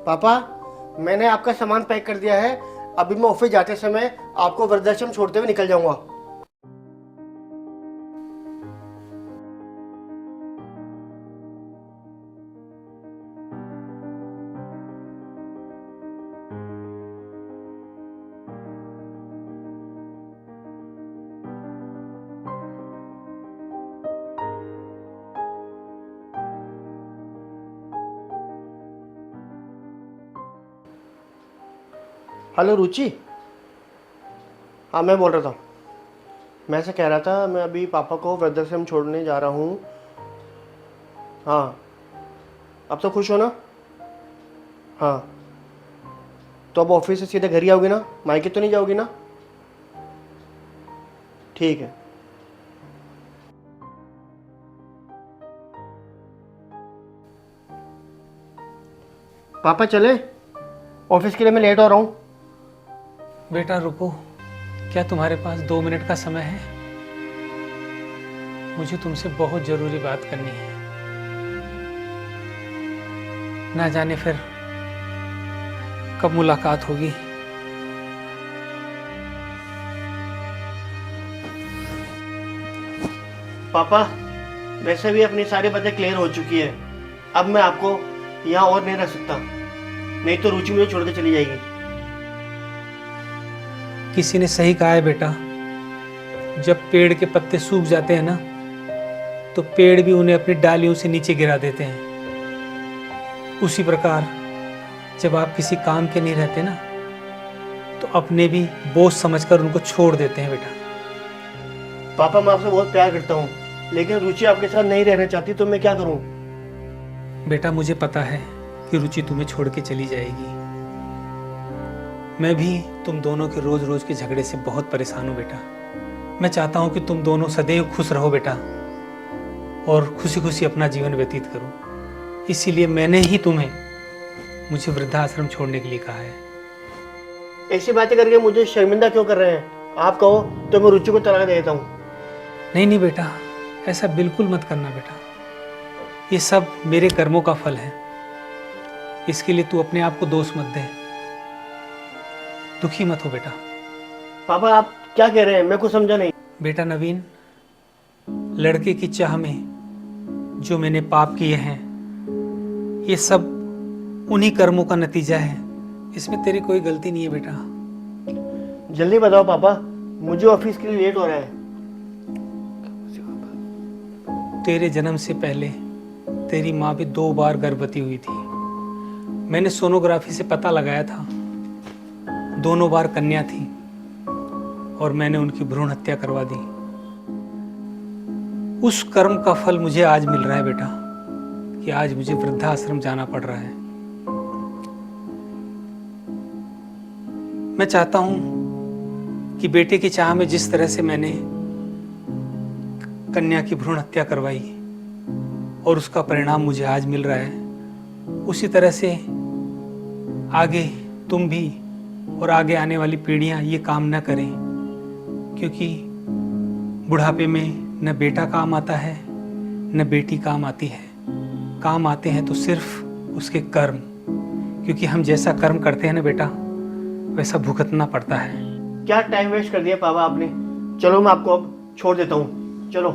पापा, मैंने आपका सामान पैक कर दिया है। अभी मैं ऑफिस जाते समय आपको वृद्धाश्रम छोड़ते हुए निकल जाऊंगा। हेलो रुचि। हाँ, मैं बोल रहा था। मैं ऐसा कह रहा था, मैं अभी पापा को वृद्धाश्रम छोड़ने जा रहा हूँ। हाँ, अब तो खुश हो ना? हाँ, तो अब ऑफिस से सीधे घर ही आओगे ना? मायके तो नहीं जाओगी ना? ठीक है। पापा चले? ऑफिस के लिए मैं लेट हो रहा हूँ। बेटा रुको, क्या तुम्हारे पास 2 मिनट का समय है? मुझे तुमसे बहुत जरूरी बात करनी है। ना जाने फिर कब मुलाकात होगी। पापा, वैसे भी अपनी सारी बातें क्लियर हो चुकी है। अब मैं आपको यहाँ और नहीं रख सकता, नहीं तो रुचि मुझे छोड़ के चली जाएगी। किसी ने सही कहा है बेटा, जब पेड़ के पत्ते सूख जाते हैं ना, तो पेड़ भी उन्हें अपनी डालियों से नीचे गिरा देते हैं। उसी प्रकार जब आप किसी काम के नहीं रहते ना, तो अपने भी बोझ समझकर उनको छोड़ देते हैं बेटा। पापा, मैं आपसे बहुत प्यार करता हूँ, लेकिन रुचि आपके साथ नहीं रहना चाहती, तो मैं क्या करूँ? बेटा मुझे पता है कि रुचि तुम्हें छोड़ के चली जाएगी। मैं भी तुम दोनों के रोज रोज के झगड़े से बहुत परेशान हूँ बेटा। मैं चाहता हूँ कि तुम दोनों सदैव खुश रहो बेटा, और खुशी खुशी अपना जीवन व्यतीत करो। इसीलिए मैंने ही तुम्हें मुझे वृद्धाश्रम छोड़ने के लिए कहा है। ऐसी बातें करके मुझे शर्मिंदा क्यों कर रहे हैं? आप कहो तो मैं रुचि को तलाक दे देता हूँ। नहीं नहीं बेटा, ऐसा बिल्कुल मत करना बेटा। ये सब मेरे कर्मों का फल है। इसके लिए तू अपने आप को दोष मत दे। दुखी मत हो बेटा। पापा, आप क्या कह रहे हैं? मैं कुछ समझा नहीं। बेटा नवीन, लड़के की चाह में जो मैंने पाप किए हैं, ये सब उन्हीं कर्मों का नतीजा है। इसमें तेरी कोई गलती नहीं है बेटा। जल्दी बताओ पापा, मुझे ऑफिस के लिए लेट हो रहा है। तेरे जन्म से पहले तेरी माँ भी 2 बार गर्भवती हुई थी। मैंने सोनोग्राफी से पता लगाया था, दोनों बार कन्या थी, और मैंने उनकी भ्रूण हत्या करवा दी। उस कर्म का फल मुझे आज मिल रहा है बेटा, कि आज मुझे वृद्धाश्रम जाना पड़ रहा है। मैं चाहता हूं कि बेटे की चाह में जिस तरह से मैंने कन्या की भ्रूण हत्या करवाई और उसका परिणाम मुझे आज मिल रहा है, उसी तरह से आगे तुम भी और आगे आने वाली पीढ़ियां ये काम न करें। क्योंकि बुढ़ापे में न बेटा काम आता है न बेटी काम आती है। काम आते हैं तो सिर्फ उसके कर्म, क्योंकि हम जैसा कर्म करते हैं ना बेटा, वैसा भुगतना पड़ता है। क्या टाइम वेस्ट कर दिया पापा आपने। चलो, मैं आपको अब छोड़ देता हूँ। चलो।